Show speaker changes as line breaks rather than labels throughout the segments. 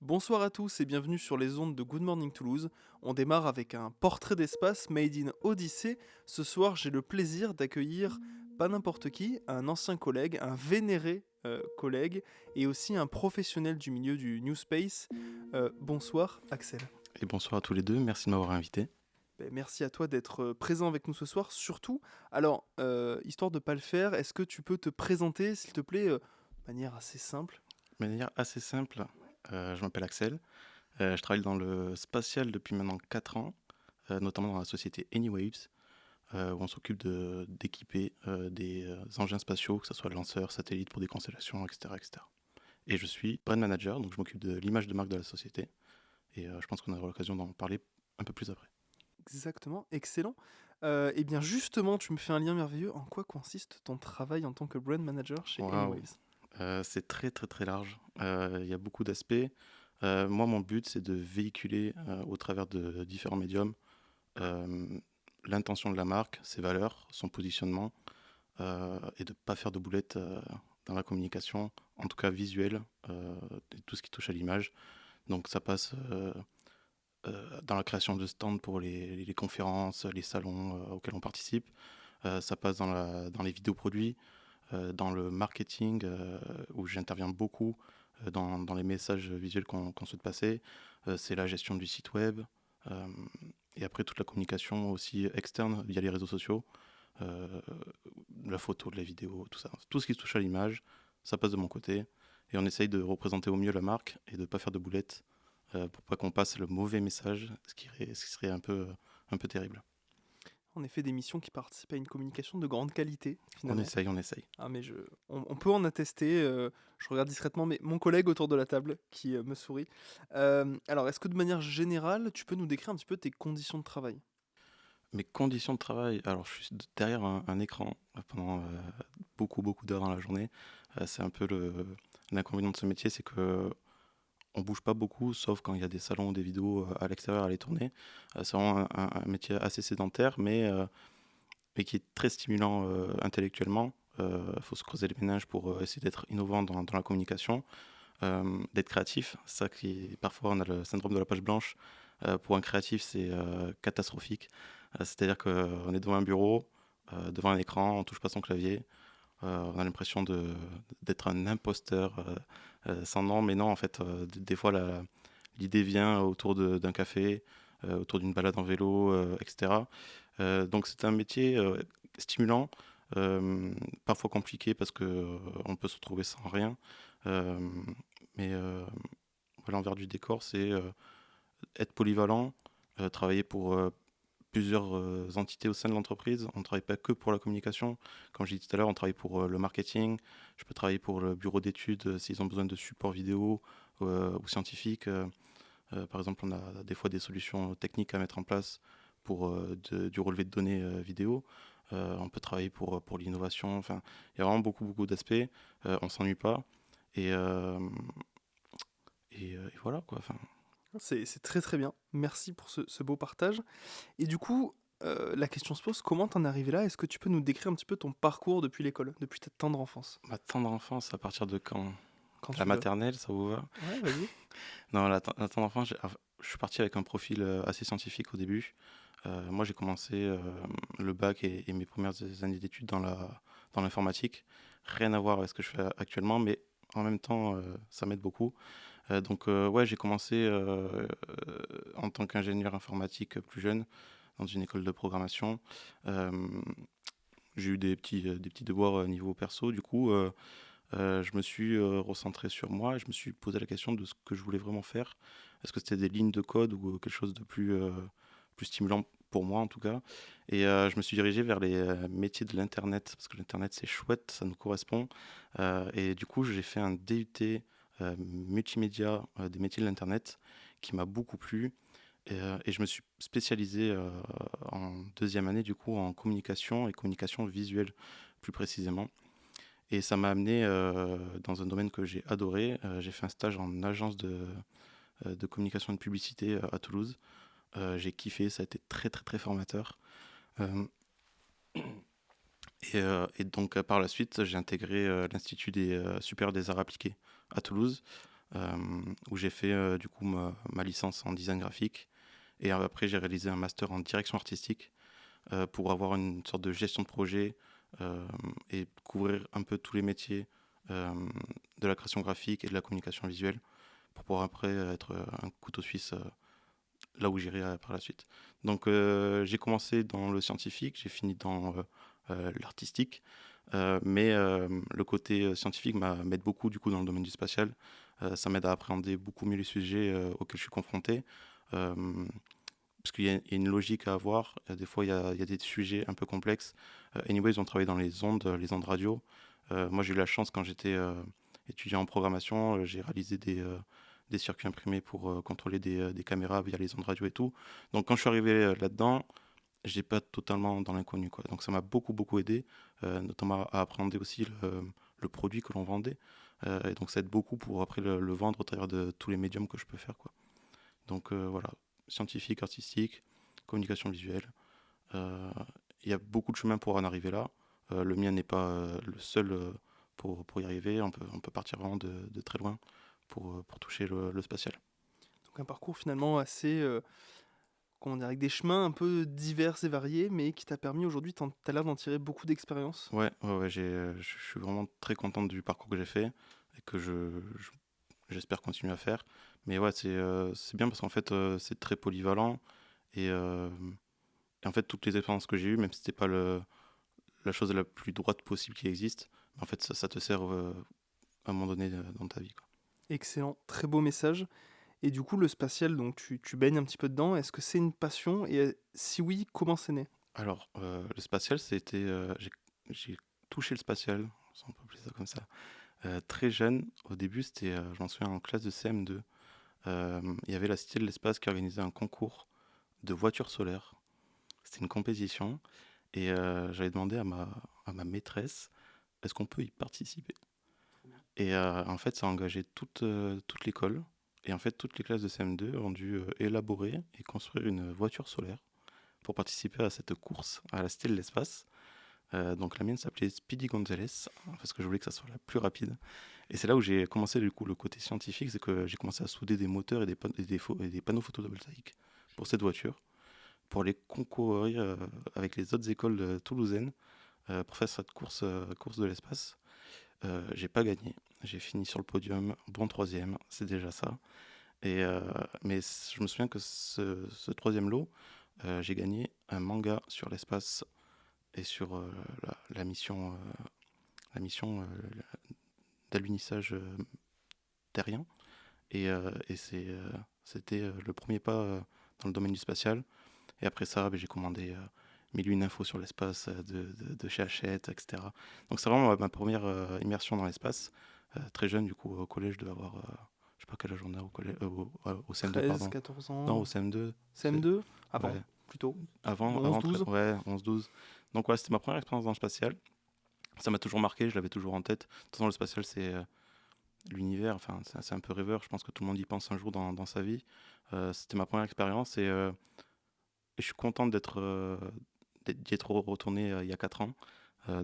Bonsoir à tous et bienvenue sur les ondes de Good Morning Toulouse. On démarre avec un portrait d'espace made in Odyssée. Ce soir, j'ai le plaisir d'accueillir pas n'importe qui, un ancien collègue, un vénéré collègue et aussi un professionnel du milieu du New Space. Bonsoir Axel.
Et bonsoir à tous les deux, merci de m'avoir invité.
Merci à toi d'être présent avec nous ce soir. Surtout, alors, histoire de ne pas le faire, est-ce que tu peux te présenter, s'il te plaît, de manière assez simple?
De manière assez simple, je m'appelle Axel, je travaille dans le spatial depuis maintenant 4 ans, notamment dans la société Anywaves, où on s'occupe d'équiper des engins spatiaux, que ce soit lanceurs, satellites pour des constellations, etc., etc. Et je suis brand manager, donc je m'occupe de l'image de marque de la société, et je pense qu'on aura l'occasion d'en parler un peu plus après.
Exactement, excellent. Et bien justement, tu me fais un lien merveilleux. En quoi consiste ton travail en tant que brand manager chez
Waouh,
Anywaves?
c'est très très très large, il y a beaucoup d'aspects. Moi, mon but, c'est de véhiculer au travers de différents médiums euh, l'intention de la marque, ses valeurs, son positionnement, et de ne pas faire de boulettes dans la communication, en tout cas visuelle, et tout ce qui touche à l'image. Donc ça passe dans la création de stands pour les conférences, les salons auxquels on participe. Ça passe dans les vidéos produits, dans le marketing, où j'interviens beaucoup dans les messages visuels qu'on souhaite passer. C'est la gestion du site web. euh, et après, toute la communication aussi externe via les réseaux sociaux, euh, la photo, de la vidéo, tout ça. Tout ce qui touche à l'image, ça passe de mon côté. Et on essaye de représenter au mieux la marque et de ne pas faire de boulettes pour pas qu'on passe le mauvais message, ce qui serait un peu terrible.
En effet, des missions qui participent à une communication de grande qualité,
On
finalement.
essaye, on essaye.
Ah, mais on peut en attester. Je regarde discrètement mais mon collègue autour de la table qui me sourit. Alors, est-ce que de manière générale, tu peux nous décrire un petit peu tes conditions de travail?
Mes conditions de travail, alors je suis derrière un écran pendant beaucoup d'heures dans la journée. C'est un peu l'inconvénient de ce métier, c'est que on bouge pas beaucoup, sauf quand il y a des salons ou des vidéos à l'extérieur à les tourner. C'est vraiment un métier assez sédentaire, mais qui est très stimulant intellectuellement. Il faut se creuser les méninges pour essayer d'être innovant dans la communication, d'être créatif. Ça qui parfois on a le syndrome de la page blanche. Pour un créatif, c'est catastrophique. C'est-à-dire qu'on est devant un bureau, devant un écran, on touche pas son clavier. On a l'impression d'être un imposteur sans nom, mais non, en fait, des fois, l'idée vient autour d'un café, autour d'une balade en vélo, etc. Donc, c'est un métier stimulant, parfois compliqué parce que on peut se retrouver sans rien. Euh, mais voilà, l'envers du décor, c'est être polyvalent, travailler pour plusieurs entités au sein de l'entreprise. On ne travaille pas que pour la communication. Comme j'ai dit tout à l'heure, on travaille pour le marketing. Je peux travailler pour le bureau d'études s'ils ont besoin de support vidéo ou scientifique. Par exemple, on a des fois des solutions techniques à mettre en place pour du relevé de données vidéo. On peut travailler pour l'innovation. Enfin, il y a vraiment beaucoup d'aspects. On s'ennuie pas. Et, euh, et voilà quoi. Enfin,
C'est très très bien. Merci pour ce beau partage. Et du coup, la question se pose, comment t'en es arrivé là? Est-ce que tu peux nous décrire un petit peu ton parcours depuis l'école, depuis ta tendre enfance?
ma tendre enfance, à partir de quand?
Quand
La
tu veux.
maternelle, ça vous va?
Ouais, vas-y.
Non, la tendre enfance, je suis parti avec un profil assez scientifique au début. Moi, j'ai commencé le bac et mes premières années d'études dans l'informatique. Rien à voir avec ce que je fais actuellement, mais en même temps, ça m'aide beaucoup. Ouais, j'ai commencé en tant qu'ingénieur informatique plus jeune dans une école de programmation. Euh, j'ai eu des petits devoirs niveau perso, du coup. Je me suis recentré sur moi et je me suis posé la question de ce que je voulais vraiment faire. Est-ce que c'était des lignes de code ou quelque chose de plus stimulant pour moi en tout cas. Et je me suis dirigé vers les métiers de l'Internet parce que l'Internet c'est chouette, ça nous correspond. Et du coup j'ai fait un DUT multimédia des métiers de l'Internet qui m'a beaucoup plu. Et je me suis spécialisé en deuxième année du coup en communication et communication visuelle plus précisément. Et ça m'a amené dans un domaine que j'ai adoré. J'ai fait un stage en agence de communication et de publicité à Toulouse. J'ai kiffé, ça a été très formateur. Euh, et donc par la suite, j'ai intégré l'Institut des supérieurs des arts appliqués à Toulouse, où j'ai fait du coup ma licence en design graphique. Et après, j'ai réalisé un master en direction artistique pour avoir une sorte de gestion de projet et couvrir un peu tous les métiers euh, de la création graphique et de la communication visuelle pour pouvoir après être un couteau suisse là où j'irai par la suite. Donc j'ai commencé dans le scientifique, j'ai fini dans l'artistique, mais le côté scientifique m'aide beaucoup du coup dans le domaine du spatial. Ça m'aide à appréhender beaucoup mieux les sujets auxquels je suis confronté. Euh, Parce qu'il y a une logique à avoir. Des fois, il y a des sujets un peu complexes. Anyways, on travaille dans les ondes radio. Moi, j'ai eu la chance quand j'étais étudiant en programmation, j'ai réalisé des circuits imprimés pour contrôler des caméras via les ondes radio et tout. Donc, quand je suis arrivé là-dedans, je n'étais pas totalement dans l'inconnu, quoi. Donc, ça m'a beaucoup, beaucoup aidé, notamment à appréhender aussi le produit que l'on vendait. Et donc, ça aide beaucoup pour après le vendre au travers de tous les médiums que je peux faire, quoi. Donc, voilà, scientifique, artistique, communication visuelle. Euh, Il y a beaucoup de chemin pour en arriver là. Le mien n'est pas le seul pour y arriver. On peut partir vraiment de très loin pour toucher le spatial.
Donc un parcours finalement assez, comment dire, avec des chemins un peu divers et variés, mais qui t'a permis aujourd'hui, t'as l'air d'en tirer beaucoup d'expérience.
Ouais, je suis vraiment très content du parcours que j'ai fait et que j'espère continuer à faire. Mais ouais, c'est bien parce qu'en fait, c'est très polyvalent et, euh, et en fait, toutes les expériences que j'ai eues, même si c'était pas la chose la plus droite possible qui existe, en fait, ça te sert à un moment donné dans ta vie, quoi.
Excellent, très beau message. Et du coup, le spatial, donc tu baignes un petit peu dedans. Est-ce que c'est une passion? Et si oui, comment c'est né?
Alors, le spatial, j'ai touché le spatial, si on peut appeler ça comme ça, très jeune. Au début, je m'en souviens, en classe de CM2. Il y avait la Cité de l'Espace qui organisait un concours de voitures solaires. C'était une compétition. Et j'avais demandé à ma maîtresse, est-ce qu'on peut y participer? Et en fait, ça a engagé toute l'école. Et en fait, toutes les classes de CM2 ont dû élaborer et construire une voiture solaire pour participer à cette course à la Cité de l'Espace. Donc la mienne s'appelait Speedy Gonzales, parce que je voulais que ça soit la plus rapide. Et c'est là où j'ai commencé du coup le côté scientifique, c'est que j'ai commencé à souder des moteurs et des panneaux photovoltaïques pour cette voiture, pour les concourir avec les autres écoles toulousaines pour faire cette course de l'espace. J'ai pas gagné, j'ai fini sur le podium, bon troisième, c'est déjà ça. Mais je me souviens que ce troisième lot, j'ai gagné un manga sur l'espace et sur la mission d'alunissage terrien. C'était le premier pas dans le domaine du spatial. Et après ça, j'ai commandé mille une infos sur l'espace de chez Hachette, etc. Donc c'est vraiment ma première immersion dans l'espace. Très jeune, du coup, au collège, je devais avoir, je sais pas quel âge on a au collège, au CM2,
13,
pardon.
14
Non, au
ans.
CM2,
CM2? Avant,
ouais,
plutôt.
avant,
11-12?
ouais, 11-12. Donc ouais, c'était ma première expérience dans le spatial. Ça m'a toujours marqué, je l'avais toujours en tête. De toute façon, le spatial, c'est l'univers, enfin, c'est un peu rêveur. Je pense que tout le monde y pense un jour dans sa vie. C'était ma première expérience et je suis content d'y être retourné il y a 4 ans.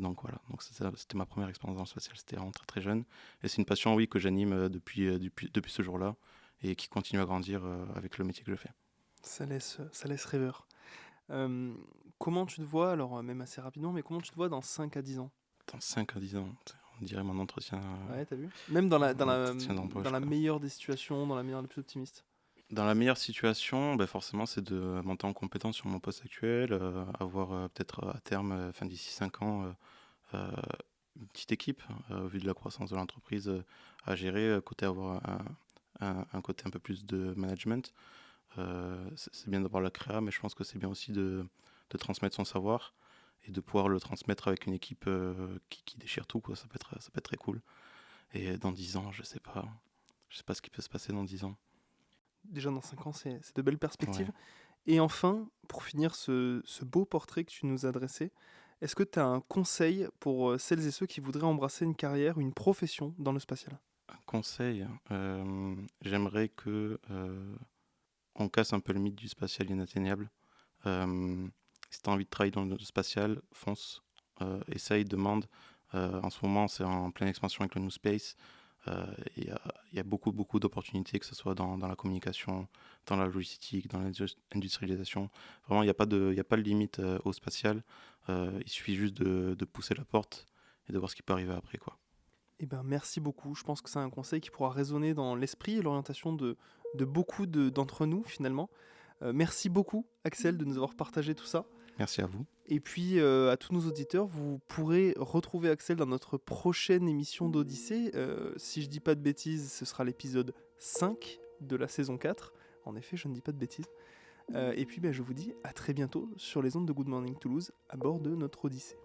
Donc voilà, donc c'était ma première expérience dans le spatial, c'était vraiment très très jeune. Et c'est une passion, oui, que j'anime depuis ce jour-là et qui continue à grandir avec le métier que je fais.
Ça laisse rêveur. Euh, Comment tu te vois, alors même assez rapidement, mais comment tu te vois dans 5 à 10 ans?
Dans 5 à 10 ans, on dirait mon
Ouais, t'as vu? Même
entretien
dans
d'embauche,
la
quoi.
meilleure des situations, dans la meilleure des plus optimistes.
Dans la meilleure situation, ben forcément, c'est de monter en compétence sur mon poste actuel, avoir peut-être à terme, fin d'ici 5 ans, euh, une petite équipe, au vu de la croissance de l'entreprise à gérer, côté avoir un côté un peu plus de management. C'est bien d'avoir la créa, mais je pense que c'est bien aussi de transmettre son savoir et de pouvoir le transmettre avec une équipe qui déchire tout, quoi. Ça peut être très cool. Et dans 10 ans, je sais pas. Je sais pas ce qui peut se passer dans 10 ans.
Déjà dans 5 ans, c'est de belles
Ouais.
perspectives. Et enfin, pour finir ce beau portrait que tu nous as dressé, est-ce que tu as un conseil pour celles et ceux qui voudraient embrasser une carrière, une profession dans le spatial?
Un conseil, j'aimerais que on casse un peu le mythe du spatial inatteignable. Euh, Si tu as envie de travailler dans le spatial, fonce. Essaye, demande. En ce moment, c'est en pleine expansion avec le New Space. Il y a beaucoup, beaucoup d'opportunités, que ce soit dans la communication, dans la logistique, dans l'industrialisation. Vraiment, il y a pas de limite au spatial. Il suffit juste de pousser la porte et de voir ce qui peut arriver après, quoi.
Eh ben, merci beaucoup. Je pense que c'est un conseil qui pourra résonner dans l'esprit et l'orientation de beaucoup d'entre nous, finalement. Merci beaucoup, Axel, de nous avoir partagé tout ça.
Merci à vous.
Et puis, à tous nos auditeurs, vous pourrez retrouver Axel dans notre prochaine émission d'Odyssée. Si je dis pas de bêtises, ce sera l'épisode 5 de la saison 4. En effet, je ne dis pas de bêtises. Et puis, je vous dis à très bientôt sur les ondes de Good Morning Toulouse, à bord de notre Odyssée.